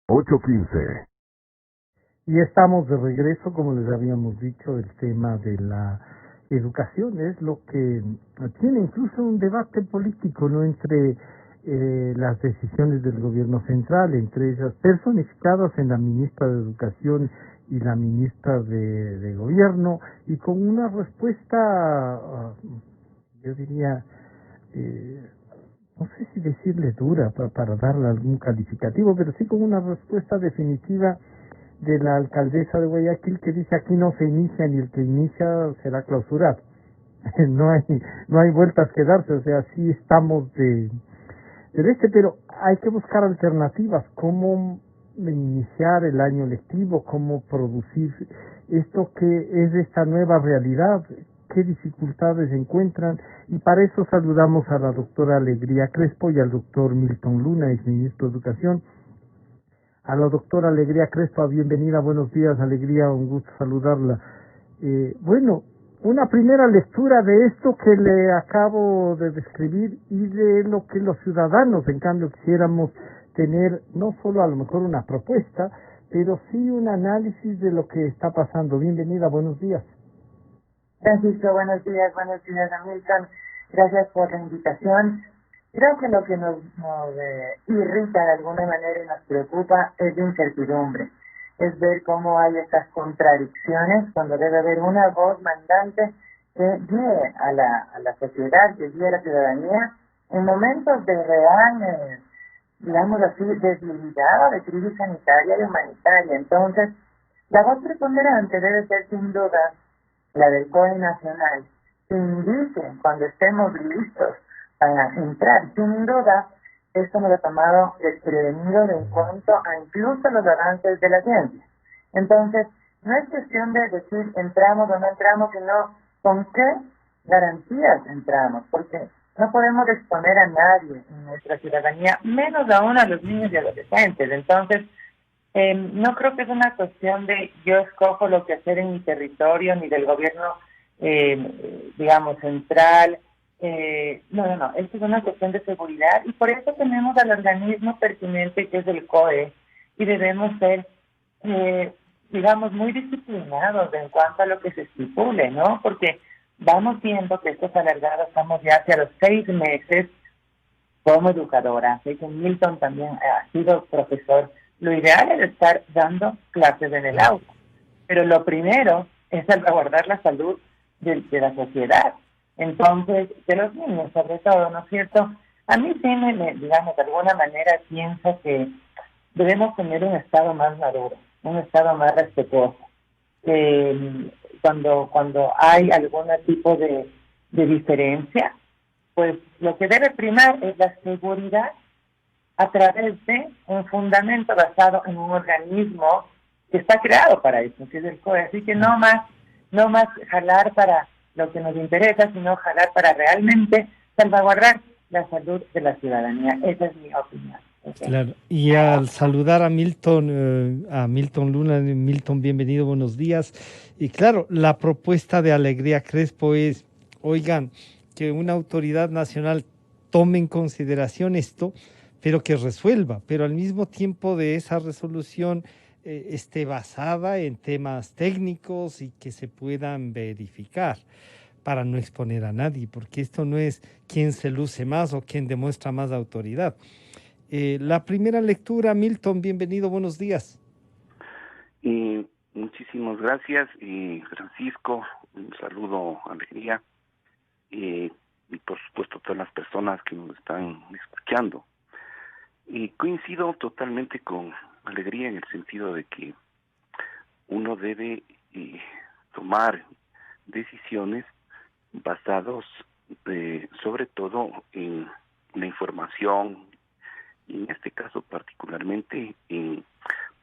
8:15. Y estamos de regreso, como les habíamos dicho, el tema de la educación es lo que tiene incluso un debate político, ¿no?, entre las decisiones del gobierno central, entre ellas personificadas en la ministra de Educación y la ministra de Gobierno, y con una respuesta, yo diría, no sé si decirle dura para darle algún calificativo, pero sí con una respuesta definitiva de la alcaldesa de Guayaquil, que dice: aquí no se inicia, ni el que inicia será clausurado. No hay vueltas que darse, o sea, sí estamos pero hay que buscar alternativas, cómo iniciar el año lectivo, cómo producir esto que es esta nueva realidad, qué dificultades encuentran, y para eso saludamos a la doctora Alegría Crespo y al doctor Milton Luna, ex ministro de Educación. A la doctora Alegría Crespo, bienvenida, buenos días, Alegría, un gusto saludarla. Bueno, una primera lectura de esto que le acabo de describir y de lo que los ciudadanos, en cambio, quisiéramos tener, no solo a lo mejor una propuesta, pero sí un análisis de lo que está pasando. Bienvenida, buenos días. Francisco, buenos días, Hamilton. Gracias por la invitación. Creo que lo que nos irrita de alguna manera y nos preocupa es la incertidumbre. Es ver cómo hay estas contradicciones cuando debe haber una voz mandante que guíe a la sociedad, que guíe a la ciudadanía en momentos de real, digamos así, debilidad o de crisis sanitaria y humanitaria. Entonces, la voz preponderante debe ser sin duda la del COE nacional, que indique cuando estemos listos para entrar. Sin duda, esto nos ha tomado desprevenido en cuanto a incluso los avances de la ciencia. Entonces, no es cuestión de decir entramos o no entramos, sino con qué garantías entramos, porque no podemos exponer a nadie en nuestra ciudadanía, menos aún a los niños y adolescentes. Entonces, no creo que es una cuestión de yo escojo lo que hacer en mi territorio, ni del gobierno, digamos, central. No. Esto es una cuestión de seguridad y por eso tenemos al organismo pertinente que es el COE y debemos ser, digamos, muy disciplinados en cuanto a lo que se estipule, ¿no? Porque vamos viendo que esto es alargado, estamos ya hacia los 6 meses como educadora. Sé que Milton también ha sido profesor. Lo ideal es estar dando clases en el aula, pero lo primero es salvaguardar la salud de la sociedad. Entonces, de los niños, sobre todo, ¿no es cierto? A mí sí digamos, de alguna manera pienso que debemos tener un Estado más maduro, un Estado más respetuoso. Cuando hay algún tipo de diferencia, pues lo que debe primar es la seguridad a través de un fundamento basado en un organismo que está creado para eso, que es el COE. Así que no más jalar para lo que nos interesa, sino jalar para realmente salvaguardar la salud de la ciudadanía. Esa es mi opinión. Claro, y al saludar a Milton Luna, Milton, bienvenido, buenos días. Y claro, la propuesta de Alegría Crespo es, oigan, que una autoridad nacional tome en consideración esto, pero que resuelva, pero al mismo tiempo de esa resolución esté basada en temas técnicos y que se puedan verificar para no exponer a nadie, porque esto no es quién se luce más o quién demuestra más autoridad. La primera lectura, Milton, bienvenido, buenos días. Muchísimas gracias, Francisco, un saludo, Alegría, y por supuesto todas las personas que nos están escuchando. Coincido totalmente con Alegría en el sentido de que uno debe tomar decisiones basados sobre todo en la información, y en este caso particularmente en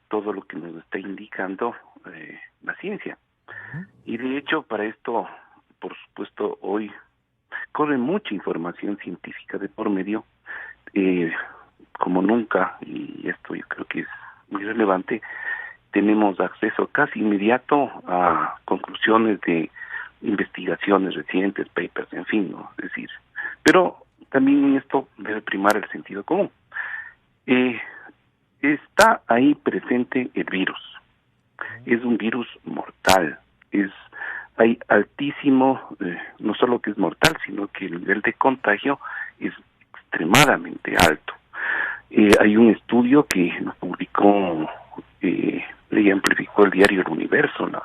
todo lo que nos está indicando la ciencia. Y de hecho para esto, por supuesto, hoy corre mucha información científica de por medio, como nunca, y esto yo creo que es muy relevante. Tenemos acceso casi inmediato a conclusiones de investigaciones recientes, papers, en fin, ¿no? Es decir, pero también en esto debe primar el sentido común. está ahí presente el virus. Es un virus mortal. Hay altísimo, no solo que es mortal, sino que el nivel de contagio es extremadamente alto. Hay un estudio que publicó, le amplificó el diario El Universo la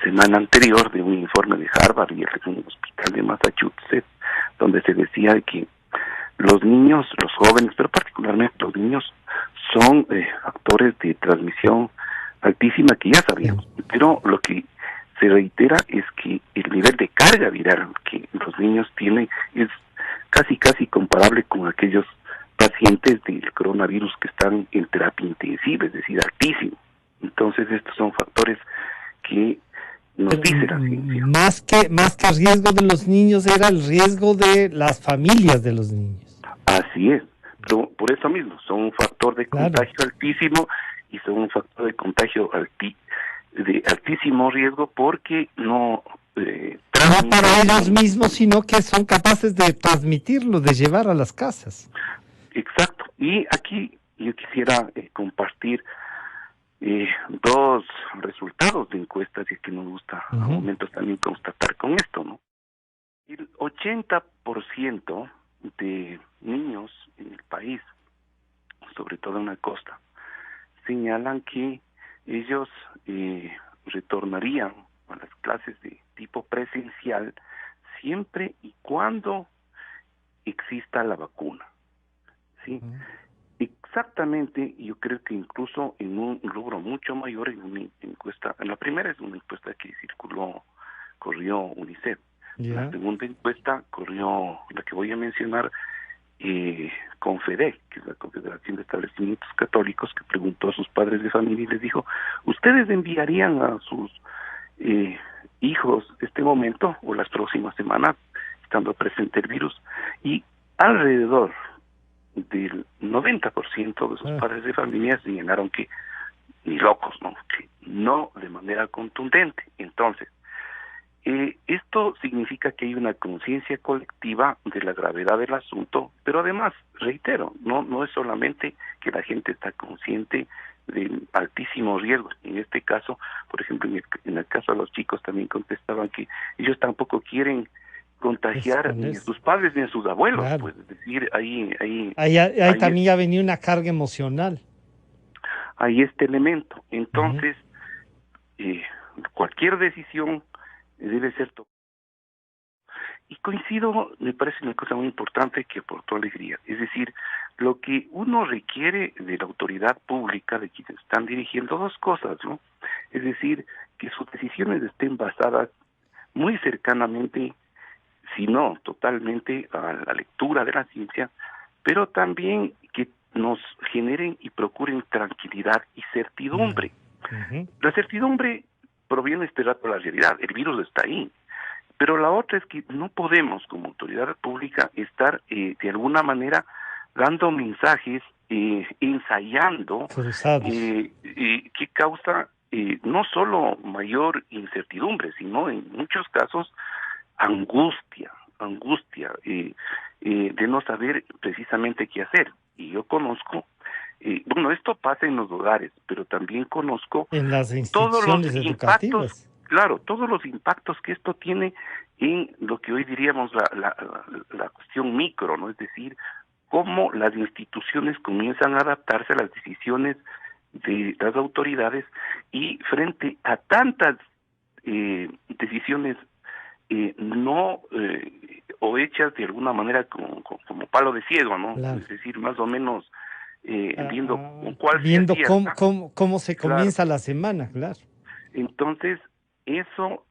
semana anterior, de un informe de Harvard y el un hospital de Massachusetts, donde se decía que los niños, los jóvenes, pero particularmente los niños, son factores de transmisión altísima que ya sabíamos, pero lo que se reitera es que el nivel de carga viral que los niños tienen es casi comparable con aquellos pacientes del coronavirus que están en terapia intensiva, es decir, altísimo. Entonces estos son factores que nos dice la ciencia. Más que el riesgo de los niños era el riesgo de las familias de los niños. Así es, pero por eso mismo son un factor de contagio altísimo y son un factor de contagio de altísimo riesgo porque no para ellos mismos, sino que son capaces de transmitirlo, de llevar a las casas. Exacto. Y aquí yo quisiera compartir dos resultados de encuestas y que nos gusta a momentos también constatar con esto, ¿no? El 80% de niños en el país, sobre todo en la costa, señalan que ellos retornarían a las clases de tipo presencial siempre y cuando exista la vacuna, ¿sí? Exactamente, yo creo que incluso en un logro mucho mayor en una encuesta, en la primera es una encuesta que corrió UNICEF, la segunda encuesta corrió, la que voy a mencionar, Confedec, que es la Confederación de Establecimientos Católicos, que preguntó a sus padres de familia y les dijo, ¿ustedes enviarían a sus hijos este momento o las próximas semanas, estando presente el virus? Y alrededor del 90% de sus padres de familia señalaron que ni locos, ¿no? Que no de manera contundente. Entonces, esto significa que hay una conciencia colectiva de la gravedad del asunto, pero además, reitero, no es solamente que la gente está consciente del altísimo riesgo. En este caso, por ejemplo, en el caso de los chicos también contestaban que ellos tampoco quieren contagiar ni a sus padres ni a sus abuelos, claro. Pues es decir, ahí también ya venía una carga emocional. Hay este elemento. Entonces, cualquier decisión debe ser y coincido, me parece una cosa muy importante que aportó Alegría, es decir, lo que uno requiere de la autoridad pública, de quienes están dirigiendo, dos cosas, ¿no? Es decir, que sus decisiones estén basadas muy cercanamente, si no totalmente, a la lectura de la ciencia, pero también que nos generen y procuren tranquilidad y certidumbre. La certidumbre proviene este rato de la realidad, el virus está ahí, pero la otra es que no podemos como autoridad pública estar de alguna manera dando mensajes, ensayando, que causa no solo mayor incertidumbre, sino en muchos casos angustia de no saber precisamente qué hacer. Y yo conozco, esto pasa en los hogares, pero también conozco en las instituciones educativas. Claro, todos los impactos que esto tiene en lo que hoy diríamos la cuestión micro, ¿no? Es decir, cómo las instituciones comienzan a adaptarse a las decisiones de las autoridades y frente a tantas decisiones o hechas de alguna manera como palo de ciego, ¿no? Claro. Es decir, más o menos viendo cómo se comienza la semana, claro. Entonces, eso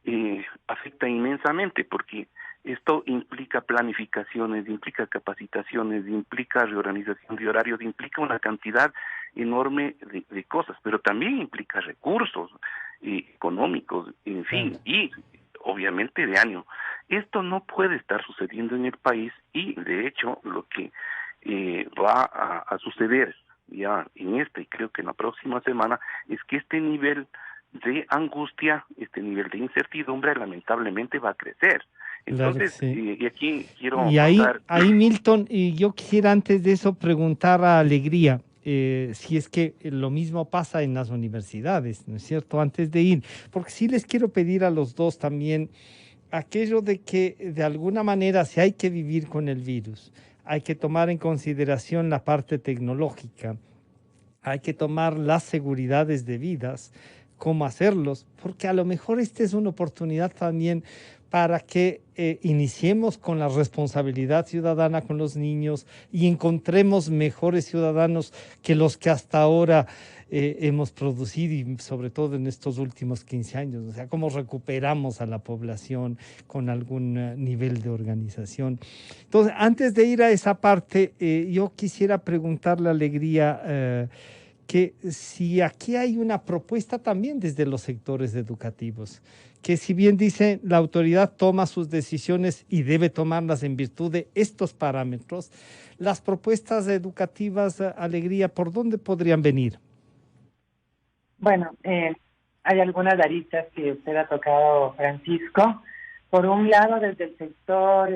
afecta inmensamente porque esto implica planificaciones, implica capacitaciones, implica reorganización de horarios, implica una cantidad enorme de cosas, pero también implica recursos económicos, en fin, y obviamente de ánimo. Esto no puede estar sucediendo en el país y de hecho lo que va a suceder ya en y creo que en la próxima semana es que este nivel de angustia, este nivel de incertidumbre lamentablemente va a crecer. Entonces, claro, sí. Y aquí quiero ahí Milton, y yo quisiera antes de eso preguntar a Alegría, si es que lo mismo pasa en las universidades, ¿no es cierto? Antes de ir, porque sí les quiero pedir a los dos también aquello de que de alguna manera si hay que vivir con el virus, hay que tomar en consideración la parte tecnológica, hay que tomar las seguridades debidas, cómo hacerlos, porque a lo mejor esta es una oportunidad también para que iniciemos con la responsabilidad ciudadana con los niños y encontremos mejores ciudadanos que los que hasta ahora hemos producido y sobre todo en estos últimos 15 años. O sea, cómo recuperamos a la población con algún nivel de organización. Entonces, antes de ir a esa parte, yo quisiera preguntarle a Alegría que si aquí hay una propuesta también desde los sectores educativos, que si bien dice la autoridad toma sus decisiones y debe tomarlas en virtud de estos parámetros, las propuestas educativas, Alegría, ¿por dónde podrían venir? Bueno, hay algunas aristas que usted ha tocado, Francisco. Por un lado, desde el sector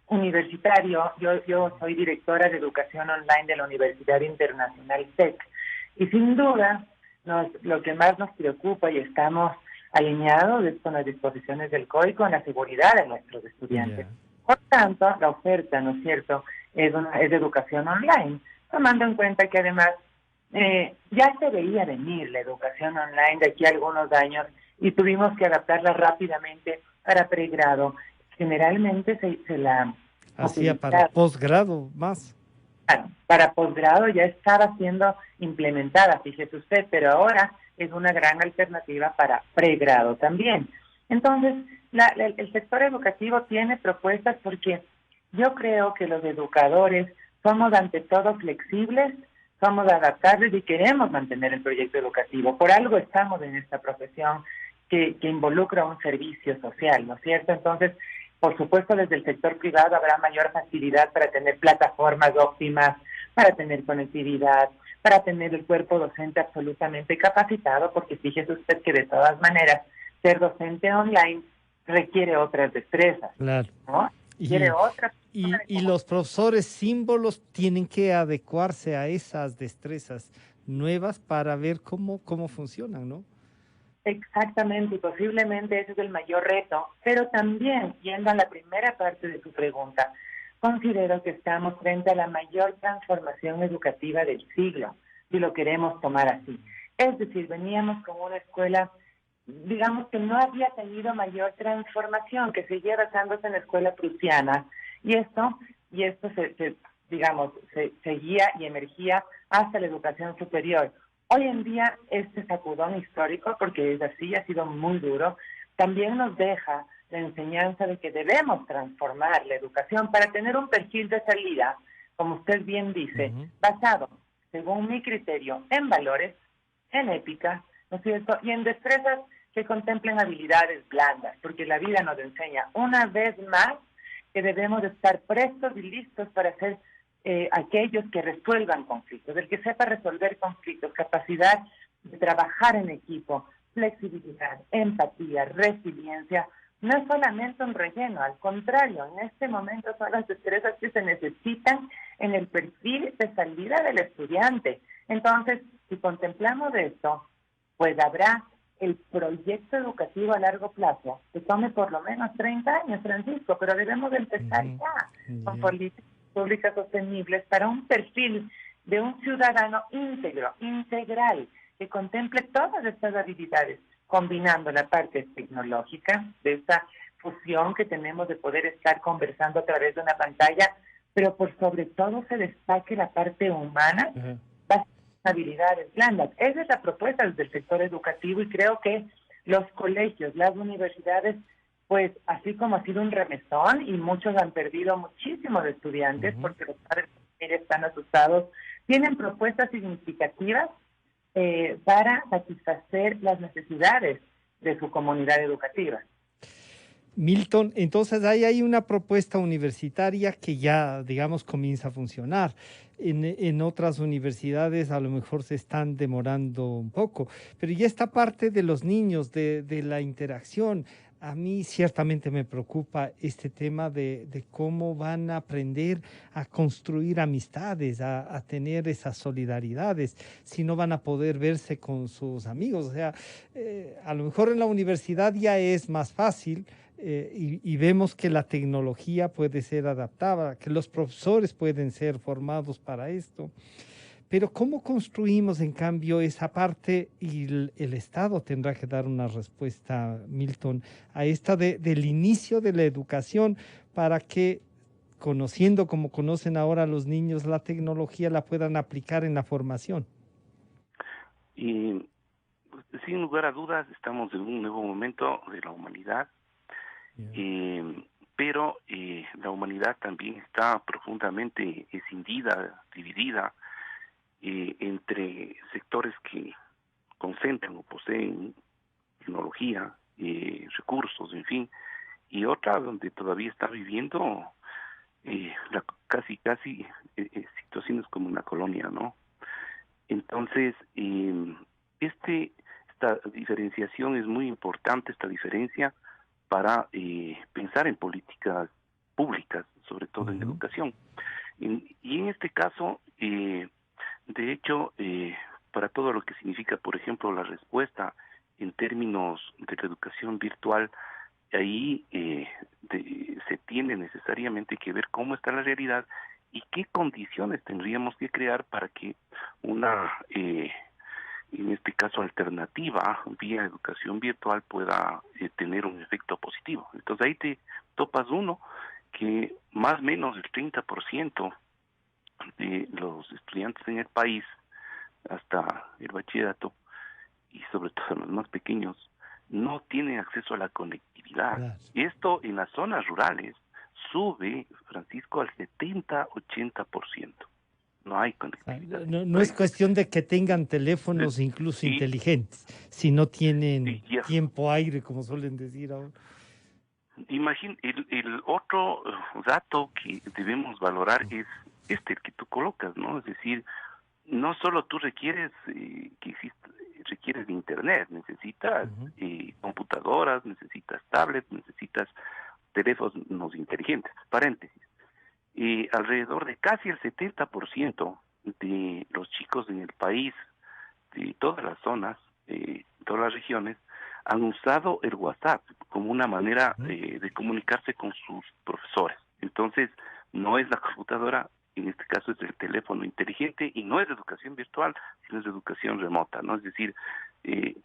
universitario, yo soy directora de educación online de la Universidad Internacional SEC, y sin duda lo que más nos preocupa y estamos alineados es con las disposiciones del COI, con la seguridad de nuestros estudiantes. Por tanto, la oferta, ¿no es cierto?, es de educación online, tomando en cuenta que además ya se veía venir la educación online de aquí a algunos años y tuvimos que adaptarla rápidamente para pregrado. Generalmente se la hacía para posgrado más. Para posgrado ya estaba siendo implementada, fíjese usted, pero ahora es una gran alternativa para pregrado también. Entonces, el sector educativo tiene propuestas porque yo creo que los educadores somos ante todo flexibles, somos adaptables y queremos mantener el proyecto educativo. Por algo estamos en esta profesión que involucra un servicio social, ¿no es cierto? Entonces, por supuesto, desde el sector privado habrá mayor facilidad para tener plataformas óptimas, para tener conectividad, para tener el cuerpo docente absolutamente capacitado, porque fíjese usted que de todas maneras ser docente online requiere otras destrezas, claro, ¿no? Requiere otras. Y los profesores símbolos tienen que adecuarse a esas destrezas nuevas para ver cómo funcionan, ¿no? Exactamente, y posiblemente ese es el mayor reto, pero también, yendo a la primera parte de su pregunta, considero que estamos frente a la mayor transformación educativa del siglo, si lo queremos tomar así. Es decir, veníamos con una escuela, digamos que no había tenido mayor transformación, que seguía basándose en la escuela prusiana, y esto seguía y emergía hasta la educación superior. Hoy en día este sacudón histórico, porque es así, ha sido muy duro, también nos deja la enseñanza de que debemos transformar la educación para tener un perfil de salida, como usted bien dice, basado, según mi criterio, en valores, en ética, ¿no es cierto?, y en destrezas que contemplen habilidades blandas, porque la vida nos enseña una vez más que debemos estar prestos y listos para ser aquellos que resuelvan conflictos, el que sepa resolver conflictos, capacidad de trabajar en equipo, flexibilidad, empatía, resiliencia, no es solamente un relleno, al contrario, en este momento son las destrezas que se necesitan en el perfil de salida del estudiante. Entonces, si contemplamos esto, pues habrá el proyecto educativo a largo plazo, que tome por lo menos 30 años, Francisco, pero debemos empezar ya con políticas públicas sostenibles para un perfil de un ciudadano íntegro, integral, que contemple todas estas habilidades, combinando la parte tecnológica de esta fusión que tenemos de poder estar conversando a través de una pantalla, pero por sobre todo se destaque la parte humana, las habilidades blandas. Esa es la propuesta desde el sector educativo y creo que los colegios, las universidades, pues así como ha sido un remesón y muchos han perdido muchísimos estudiantes porque los padres están asustados, tienen propuestas significativas para satisfacer las necesidades de su comunidad educativa. Milton, entonces ahí hay una propuesta universitaria que ya, digamos, comienza a funcionar. En otras universidades a lo mejor se están demorando un poco, pero ya esta parte de los niños, de la interacción, A mí ciertamente me preocupa este tema de cómo van a aprender a construir amistades, a tener esas solidaridades, si no van a poder verse con sus amigos. O sea, a lo mejor en la universidad ya es más fácil, y vemos que la tecnología puede ser adaptada, que los profesores pueden ser formados para esto. Pero ¿cómo construimos en cambio esa parte y el Estado tendrá que dar una respuesta, Milton, a esta del inicio de la educación para que, conociendo como conocen ahora los niños la tecnología, la puedan aplicar en la formación? Y sin lugar a dudas estamos en un nuevo momento de la humanidad, Yeah. pero la humanidad también está profundamente escindida, dividida entre sectores que concentran o poseen tecnología, recursos, en fin, y otra donde todavía está viviendo casi situaciones como una colonia, ¿no? Entonces, esta diferenciación es muy importante, esta diferencia, para pensar en políticas públicas, sobre todo en Ujú. educación. Y en este caso, de hecho, para todo lo que significa, por ejemplo, la respuesta en términos de la educación virtual, ahí se tiene necesariamente que ver cómo está la realidad y qué condiciones tendríamos que crear para que una, en este caso, alternativa vía educación virtual pueda tener un efecto positivo. Entonces ahí te topas uno que más o menos el 30% de los estudiantes en el país, hasta el bachillerato, y sobre todo los más pequeños, no tienen acceso a la conectividad. Claro. Esto en las zonas rurales sube, Francisco, al 70-80%. No hay conectividad. No es cuestión de que tengan teléfonos incluso Y, inteligentes, si no tienen y tiempo aire, como suelen decir ahora. imagina, el otro dato que debemos valorar es el que tú colocas, ¿no? Es decir, no solo tú requieres requieres de internet, necesitas Ujú. computadoras, necesitas tablets, necesitas teléfonos inteligentes. Paréntesis. Alrededor de casi el 70% de los chicos en el país, de todas las zonas, todas las regiones, han usado el WhatsApp como una manera Ujú. de comunicarse con sus profesores. Entonces, no es la computadora, en este caso es el teléfono inteligente, y no es de educación virtual, sino es de educación remota, ¿no? Es decir, eh,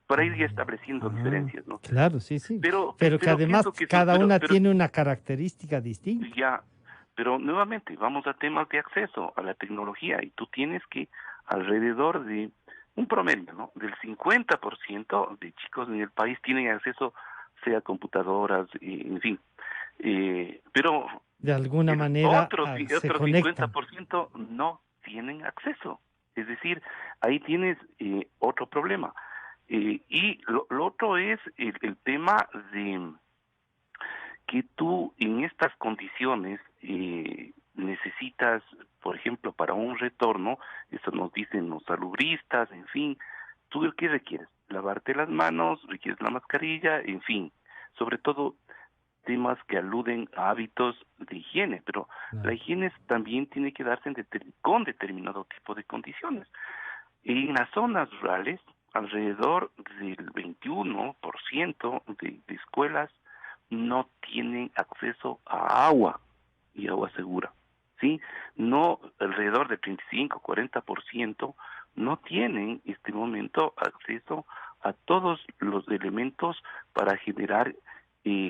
por ahí ya estableciendo Ah, diferencias, ¿no? claro, sí, sí. Pero que Pero además pienso que eso, cada una tiene una característica distinta. ya, pero nuevamente vamos a temas de acceso a la tecnología, y tú tienes que alrededor de un promedio, ¿no? Del 50% de chicos en el país tienen acceso, sea a computadoras, en fin. Pero De alguna el manera se otro conectan. 50% no tienen acceso. Es decir, ahí tienes otro problema. Y lo otro es el tema de que tú en estas condiciones necesitas, por ejemplo, para un retorno, eso nos dicen los salubristas, en fin, ¿tú qué requieres? Lavarte las manos, requieres la mascarilla, en fin, sobre todo temas que aluden a hábitos de higiene, pero la Claro. higiene también tiene que darse con determinado tipo de condiciones. En las zonas rurales, alrededor del 21% de escuelas no tienen acceso a agua y agua segura. ¿Sí? No, alrededor del 35-40% no tienen en este momento acceso a todos los elementos para generar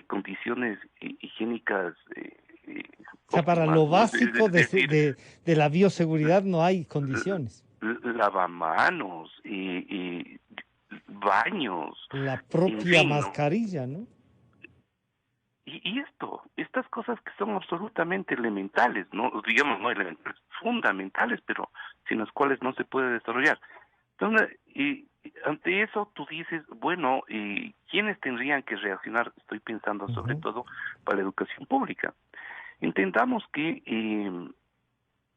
condiciones higiénicas O sea, para óptimas, lo ¿no? básico Es decir, de la bioseguridad no hay condiciones. lavamanos, baños, La en propia fin, ¿no? mascarilla, ¿no? Y estas cosas que son absolutamente elementales, no digamos no elementales, fundamentales, pero sin las cuales no se puede desarrollar. Entonces, ante eso tú dices, bueno, ¿quiénes tendrían que reaccionar? Estoy pensando sobre Ujú. todo para la educación pública. Entendamos que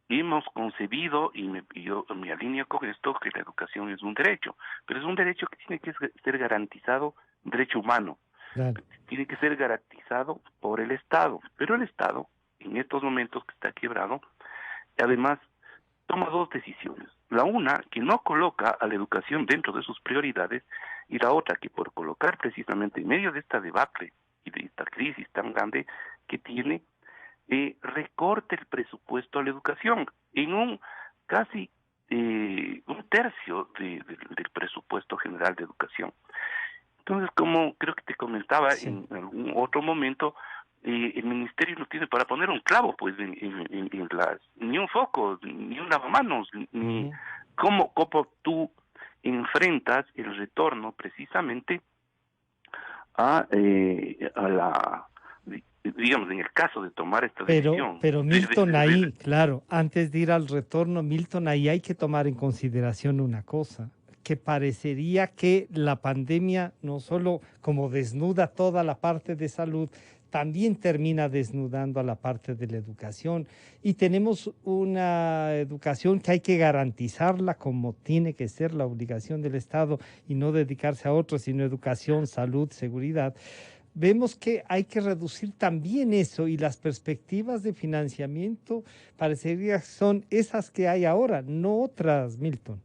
hemos concebido, y yo me alineo con esto, que la educación es un derecho, pero es un derecho que tiene que ser garantizado, un derecho humano. Claro. Tiene que ser garantizado por el Estado, pero el Estado, en estos momentos que está quebrado, además toma dos decisiones. La una, que no coloca a la educación dentro de sus prioridades, y la otra, que por colocar precisamente en medio de esta debacle y de esta crisis tan grande que tiene, recorte el presupuesto a la educación en un casi un tercio del presupuesto general de educación. Entonces, como creo que te comentaba Sí. en algún otro momento, el ministerio no tiene para poner un clavo, pues, ni un foco, ni un lavamanos, ni Ujú. cómo tú enfrentas el retorno precisamente a la, digamos, en el caso de tomar esta decisión. Pero Milton, ahí, claro, antes de ir al retorno, Milton, ahí hay que tomar en consideración una cosa, que parecería que la pandemia no solo como desnuda toda la parte de salud, también termina desnudando a la parte de la educación. Y tenemos una educación que hay que garantizarla como tiene que ser la obligación del Estado y no dedicarse a otro, sino educación, salud, seguridad. Vemos que hay que reducir también eso y las perspectivas de financiamiento parecería que son esas que hay ahora, no otras, Milton.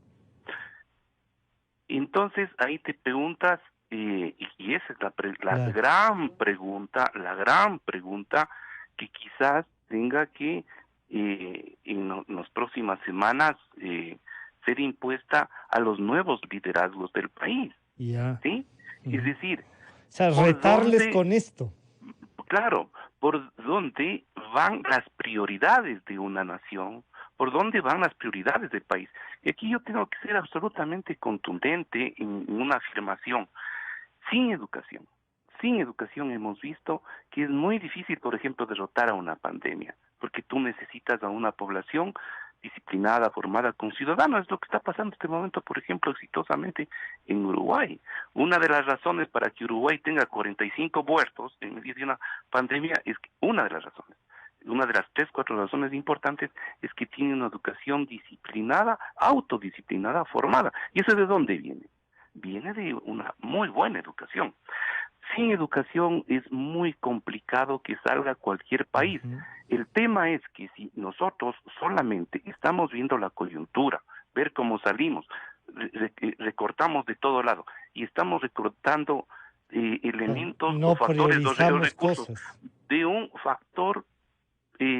Entonces ahí te preguntas, y esa es la Claro. la gran pregunta que quizás tenga que en las próximas semanas ser impuesta a los nuevos liderazgos del país, Ya. ¿sí? Es Ujú. decir, O sea, ¿por retarles dónde, con esto. claro, por dónde van las prioridades de una nación? ¿Por dónde van las prioridades del país? Y aquí yo tengo que ser absolutamente contundente en una afirmación. Sin educación hemos visto que es muy difícil, por ejemplo, derrotar a una pandemia, porque tú necesitas a una población disciplinada, formada con ciudadanos. Es lo que está pasando en este momento, por ejemplo, exitosamente en Uruguay. Una de las razones para que Uruguay tenga 45 muertos en medio de una pandemia es que una de las razones, una de las 3, 4 razones importantes es que tiene una educación disciplinada, autodisciplinada, formada. ¿Y eso de dónde viene? Viene de una muy buena educación. Sin educación es muy complicado que salga cualquier país. Ujú. El tema es que si nosotros solamente estamos viendo la coyuntura, ver cómo salimos, recortamos de todo lado y estamos recortando elementos o No factores o priorizamos recursos cosas. de un factor,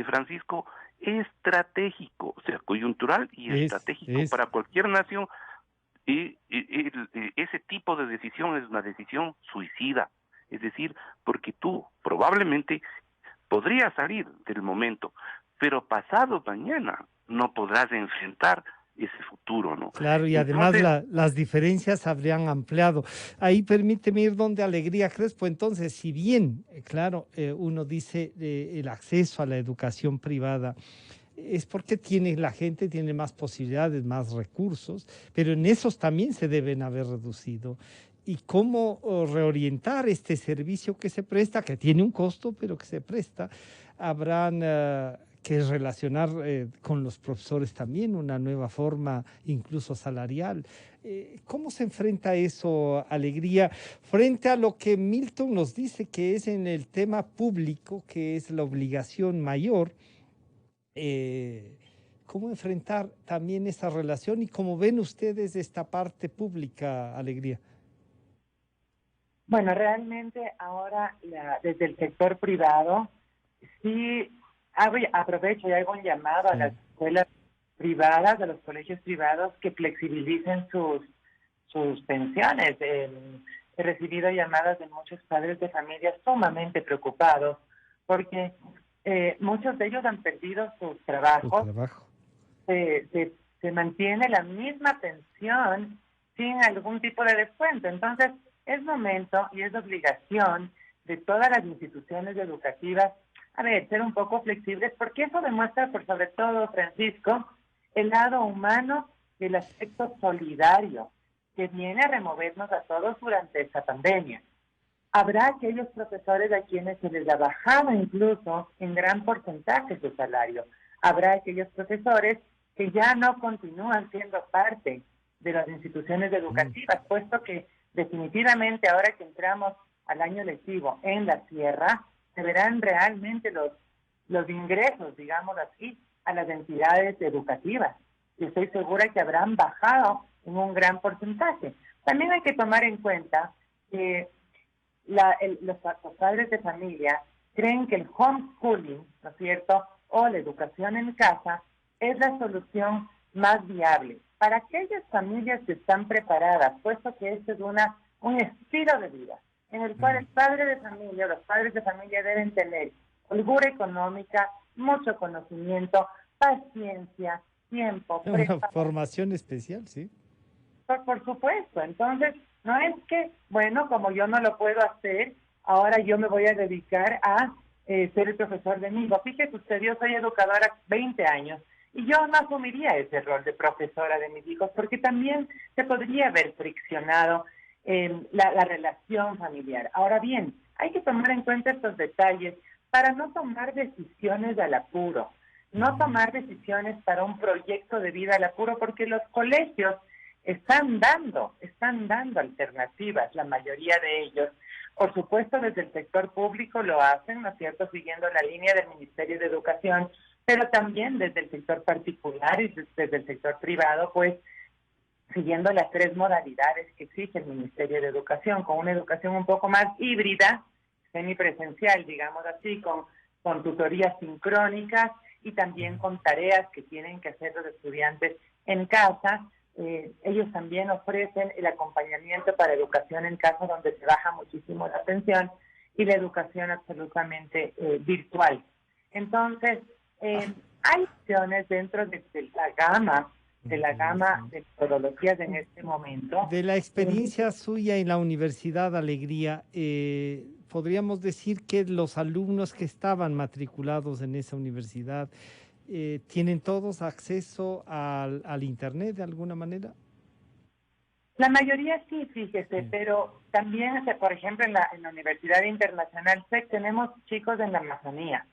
Francisco, estratégico, o sea, coyuntural y estratégico Es. para cualquier nación, ese tipo de decisión es una decisión suicida. Es decir, porque tú probablemente podrías salir del momento, pero pasado mañana no podrás enfrentar ese futuro, ¿no? Claro, y además Entonces, las diferencias habrían ampliado. Ahí permíteme ir donde Alegría Crespo. Entonces, si bien, claro, uno dice el acceso a la educación privada, es porque la gente tiene más posibilidades, más recursos, pero en esos también se deben haber reducido. Y cómo reorientar este servicio que se presta, que tiene un costo, pero que se presta, habrán que relacionar con los profesores también una nueva forma, incluso salarial. ¿Cómo se enfrenta eso, Alegría, frente a lo que Milton nos dice que es en el tema público, que es la obligación mayor? ¿Cómo enfrentar también esa relación y cómo ven ustedes esta parte pública, Alegría? Bueno, realmente ahora desde el sector privado, sí aprovecho y hago un llamado a las Sí. escuelas privadas, a los colegios privados que flexibilicen sus pensiones. He recibido llamadas de muchos padres de familia sumamente preocupados porque muchos de ellos han perdido sus Su trabajos, trabajo. se mantiene la misma pensión sin algún tipo de descuento. Entonces, es momento y es obligación de todas las instituciones educativas, a ver, ser un poco flexibles, porque eso demuestra, por sobre todo, Francisco, el lado humano del aspecto solidario que viene a removernos a todos durante esta pandemia. Habrá aquellos profesores a quienes se les ha bajado incluso en gran porcentaje su salario. Habrá aquellos profesores que ya no continúan siendo parte de las instituciones educativas, puesto que definitivamente ahora que entramos al año lectivo en la sierra, se verán realmente los ingresos, digamos así, a las entidades educativas. Y estoy segura que habrán bajado en un gran porcentaje. También hay que tomar en cuenta que los padres de familia creen que el homeschooling, ¿no es cierto?, o la educación en casa es la solución más viable para aquellas familias que están preparadas, puesto que este es un estilo de vida en el cual el padre de familia o los padres de familia deben tener holgura económica, mucho conocimiento, paciencia, tiempo, Una formación especial, sí. por supuesto. Entonces, no es que, bueno, como yo no lo puedo hacer, ahora yo me voy a dedicar a ser el profesor de mi hijo. Fíjese usted, yo soy educadora 20 años y yo no asumiría ese rol de profesora de mis hijos porque también se podría haber friccionado la relación familiar. Ahora bien, hay que tomar en cuenta estos detalles para no tomar decisiones al apuro, no tomar decisiones para un proyecto de vida al apuro, porque los colegios están dando alternativas, la mayoría de ellos. Por supuesto, desde el sector público lo hacen, ¿no es cierto?, siguiendo la línea del Ministerio de Educación, pero también desde el sector particular y desde el sector privado, pues, siguiendo las 3 modalidades que exige el Ministerio de Educación, con una educación un poco más híbrida, semipresencial, digamos así, con tutorías sincrónicas y también con tareas que tienen que hacer los estudiantes en casa. Ellos también ofrecen el acompañamiento para educación en casa, donde se baja muchísimo la atención, y la educación absolutamente virtual. Entonces, hay opciones dentro de la gama de metodologías en este momento. De la experiencia suya en la Universidad Alegría, podríamos decir que los alumnos que estaban matriculados en esa universidad ¿tienen todos acceso al Internet de alguna manera? La mayoría sí, fíjese, pero también, por ejemplo, en la Universidad Internacional SEC tenemos chicos en la Amazonía,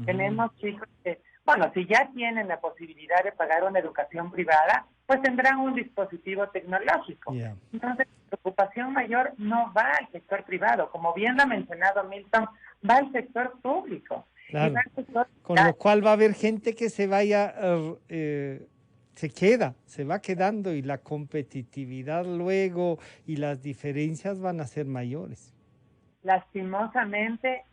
tenemos chicos que, bueno, si ya tienen la posibilidad de pagar una educación privada, pues tendrán un dispositivo tecnológico. Entonces, la preocupación mayor no va al sector privado, como bien lo ha mencionado Milton, va al sector público. Claro. Con lo cual va a haber gente que se vaya, se va quedando, y la competitividad luego y las diferencias van a ser mayores. Lastimosamente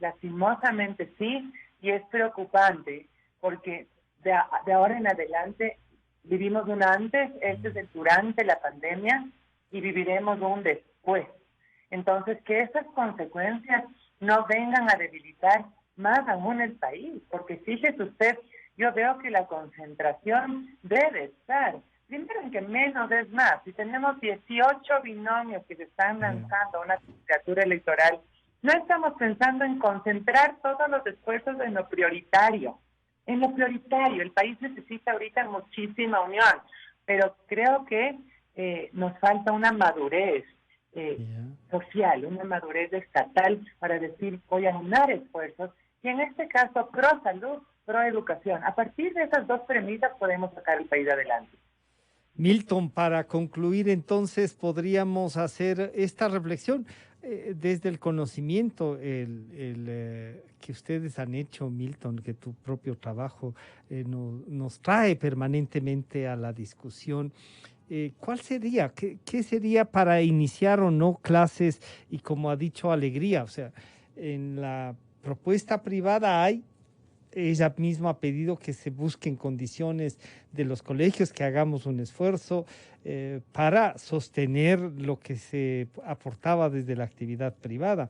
sí, y es preocupante porque de ahora en adelante vivimos un antes, este es el durante la pandemia, y viviremos un después. Entonces, que esas consecuencias no vengan a debilitar más aún el país, porque fíjese usted, yo veo que la concentración debe estar, primero en que menos es más. Si tenemos 18 binomios que se están lanzando a una candidatura electoral, no estamos pensando en concentrar todos los esfuerzos en lo prioritario. En lo prioritario, el país necesita ahorita muchísima unión, pero creo que nos falta una madurez social, una madurez estatal para decir voy a unar esfuerzos, y en este caso pro salud, pro educación. A partir de esas 2 premisas podemos sacar el país adelante. Milton, para concluir entonces podríamos hacer esta reflexión desde el conocimiento que ustedes han hecho, Milton, que tu propio trabajo nos trae permanentemente a la discusión. ¿Cuál sería? ¿Qué sería para iniciar o no clases? Y como ha dicho Alegría, o sea, en la propuesta privada ella misma ha pedido que se busquen condiciones de los colegios, que hagamos un esfuerzo para sostener lo que se aportaba desde la actividad privada.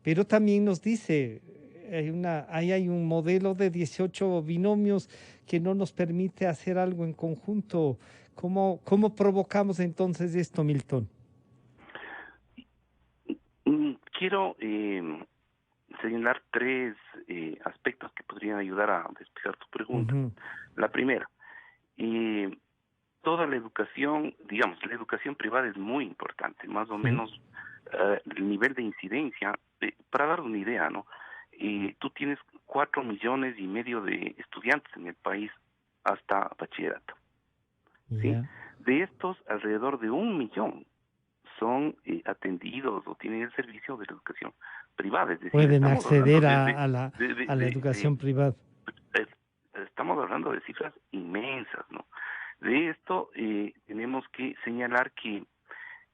Pero también nos dice, hay un modelo de 18 binomios que no nos permite hacer algo en conjunto. ¿Cómo provocamos entonces esto, Milton? Quiero señalar 3 aspectos que podrían ayudar a despejar tu pregunta. La primera, toda la educación, digamos, la educación privada es muy importante, más o menos el nivel de incidencia, para dar una idea, ¿no? Tú tienes 4,5 millones de estudiantes en el país hasta bachillerato. ¿Sí? De estos, alrededor de 1 millón son atendidos o tienen el servicio de la educación privada. Es decir, Pueden estamos acceder hablando a la educación privada. eh, estamos hablando de cifras inmensas, ¿no? De esto tenemos que señalar que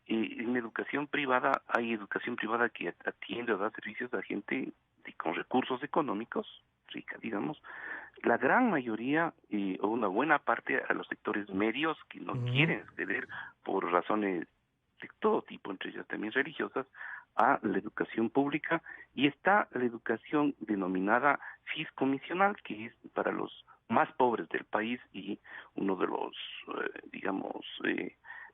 en educación privada hay educación privada que atiende o da servicios a gente con recursos económicos, rica, digamos. La gran mayoría o una buena parte a los sectores medios que no quieren acceder por razones de todo tipo, entre ellas también religiosas, a la educación pública, y está la educación denominada fiscomisional, que es para los más pobres del país y uno de los,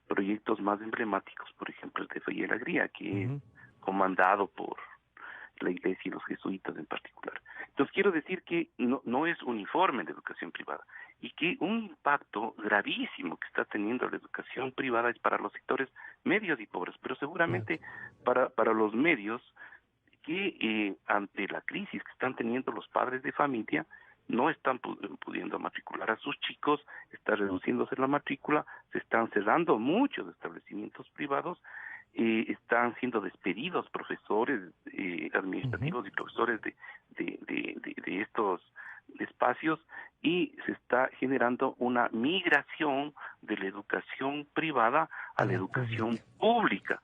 proyectos más emblemáticos, por ejemplo, el de Fe y Alegría, que es comandado por la Iglesia y los jesuitas en particular. Entonces quiero decir que no es uniforme la educación privada y que un impacto gravísimo que está teniendo la educación privada es para los sectores medios y pobres, pero seguramente para los medios que ante la crisis que están teniendo los padres de familia no están pudiendo matricular a sus chicos, está reduciéndose la matrícula, se están cerrando muchos establecimientos privados, están siendo despedidos profesores administrativos y profesores de estos espacios, y se está generando una migración de la educación privada a la educación pública,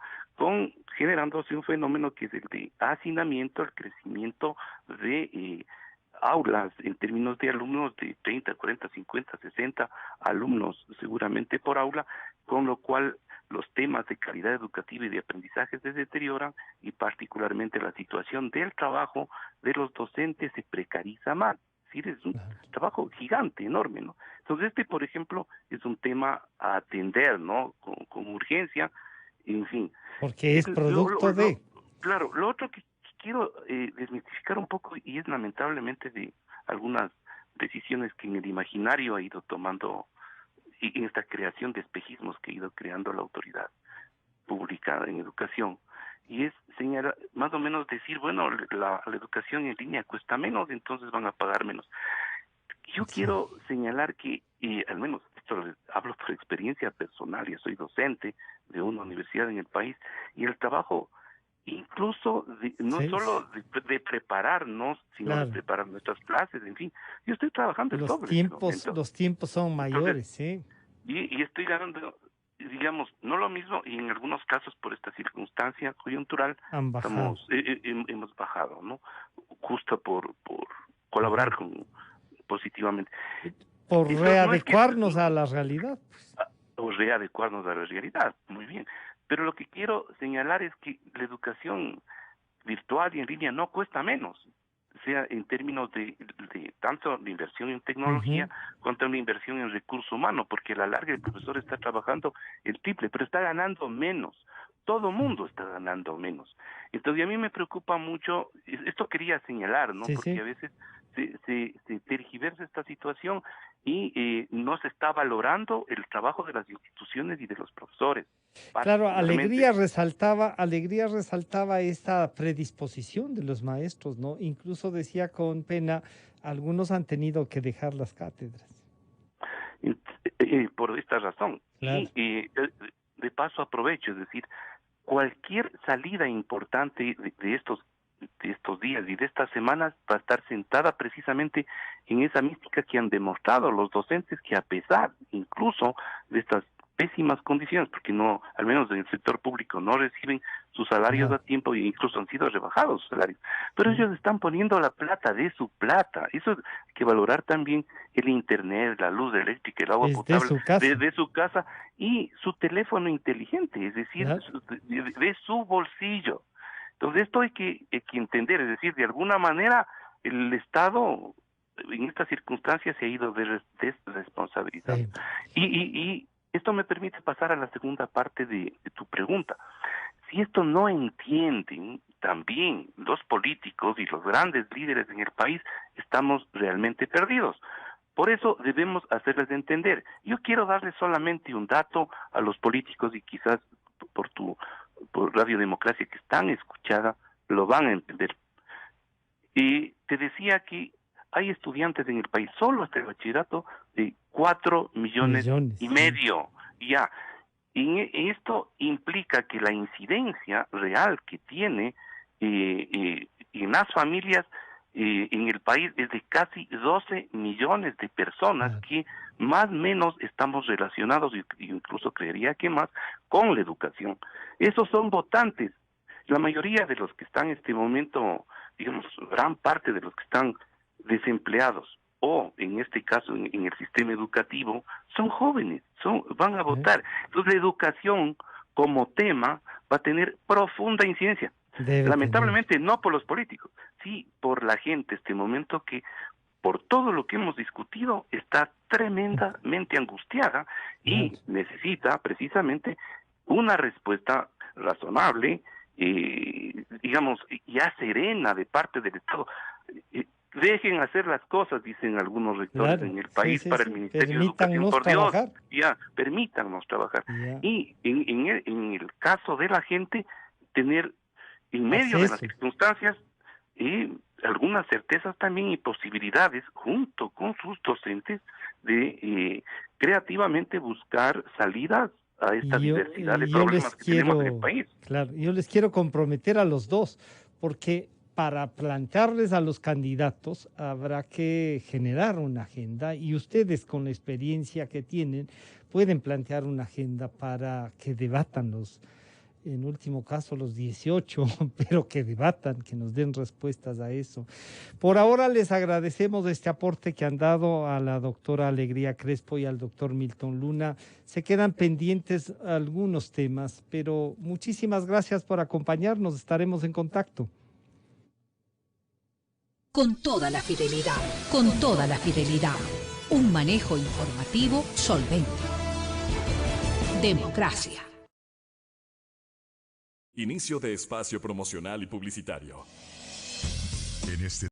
generándose un fenómeno que es el de hacinamiento, el crecimiento de aulas en términos de alumnos de 30, 40, 50, 60 alumnos seguramente por aula, con lo cual los temas de calidad educativa y de aprendizaje se deterioran, y particularmente la situación del trabajo de los docentes se precariza más. Es decir, es un trabajo gigante, enorme, ¿no? Entonces por ejemplo, es un tema a atender, ¿no? Con urgencia, en fin. Porque es producto de... Claro, lo otro que quiero desmitificar un poco, y es lamentablemente de algunas decisiones que en el imaginario ha ido tomando, y en esta creación de espejismos que ha ido creando la autoridad pública en educación, y es señalar, más o menos decir, bueno, la educación en línea cuesta menos, entonces van a pagar menos. Yo quiero señalar que, al menos esto hablo por experiencia personal, yo soy docente de una universidad en el país, y el trabajo incluso solo de prepararnos, sino de preparar nuestras clases, en fin, yo estoy trabajando el doble. Los tiempos son mayores, sí. Y estoy ganando, digamos, no lo mismo, y en algunos casos por esta circunstancia coyuntural hemos bajado, ¿no? Justo por colaborar positivamente. Por readecuarnos a la realidad. O readecuarnos a la realidad, muy bien. Pero lo que quiero señalar es que la educación virtual y en línea no cuesta menos, sea en términos de tanto de inversión en tecnología cuanto una inversión en recurso humano, porque a la larga el profesor está trabajando el triple, pero está ganando menos. Todo mundo está ganando menos. Entonces a mí me preocupa mucho, esto quería señalar, ¿no? Porque a veces se tergiversa esta situación y no se está valorando el trabajo de las instituciones y de los profesores. Claro, Alegría resaltaba esta predisposición de los maestros, ¿no? Incluso decía con pena, algunos han tenido que dejar las cátedras. Por esta razón. Claro. Y de paso aprovecho, es decir, cualquier salida importante de estos días y de estas semanas va a estar sentada precisamente en esa mística que han demostrado los docentes, que a pesar incluso de estas pésimas condiciones, porque no, al menos en el sector público, no reciben sus salarios a tiempo e incluso han sido rebajados sus salarios, pero ellos están poniendo la plata de su plata. Eso hay que valorar también: el internet, la luz eléctrica, el agua potable de su casa y su teléfono inteligente, es decir, de su bolsillo. Entonces esto hay que entender, es decir, de alguna manera el Estado en estas circunstancias se ha ido desresponsabilizando. Y esto me permite pasar a la segunda parte de tu pregunta. Si esto no entienden también los políticos y los grandes líderes en el país, estamos realmente perdidos. Por eso debemos hacerles entender. Yo quiero darles solamente un dato a los políticos, y quizás por Radio Democracia, que es tan escuchada, lo van a entender. Y te decía que hay estudiantes en el país, solo hasta el bachillerato, de 4 millones y medio, ya. Y esto implica que la incidencia real que tiene en las familias en el país es de casi 12 millones de personas que más o menos estamos relacionados, incluso creería que más, con la educación. Esos son votantes. La mayoría de los que están en este momento, digamos, gran parte de los que están desempleados o en este caso en el sistema educativo, son jóvenes, van a votar. Entonces la educación como tema va a tener profunda incidencia. Lamentablemente no por los políticos, sí por la gente este momento que por todo lo que hemos discutido está tremendamente angustiada y necesita precisamente una respuesta razonable, digamos, ya serena de parte del Estado. Dejen hacer las cosas, dicen algunos rectores en el país, para el Ministerio de Educación, por Dios, permítannos trabajar. Y en el caso de la gente, tener en medio de las circunstancias algunas certezas también y posibilidades junto con sus docentes de creativamente buscar salidas a esta diversidad de problemas que tenemos en el país. Claro, yo les quiero comprometer a los dos, porque para plantearles a los candidatos habrá que generar una agenda y ustedes con la experiencia que tienen pueden plantear una agenda para que debatan en último caso los 18, pero que debatan, que nos den respuestas a eso. Por ahora les agradecemos este aporte que han dado a la doctora Alegría Crespo y al doctor Milton Luna. Se quedan pendientes algunos temas, pero muchísimas gracias por acompañarnos, estaremos en contacto. Con toda la fidelidad, un manejo informativo solvente. Democracia. Inicio de espacio promocional y publicitario. En este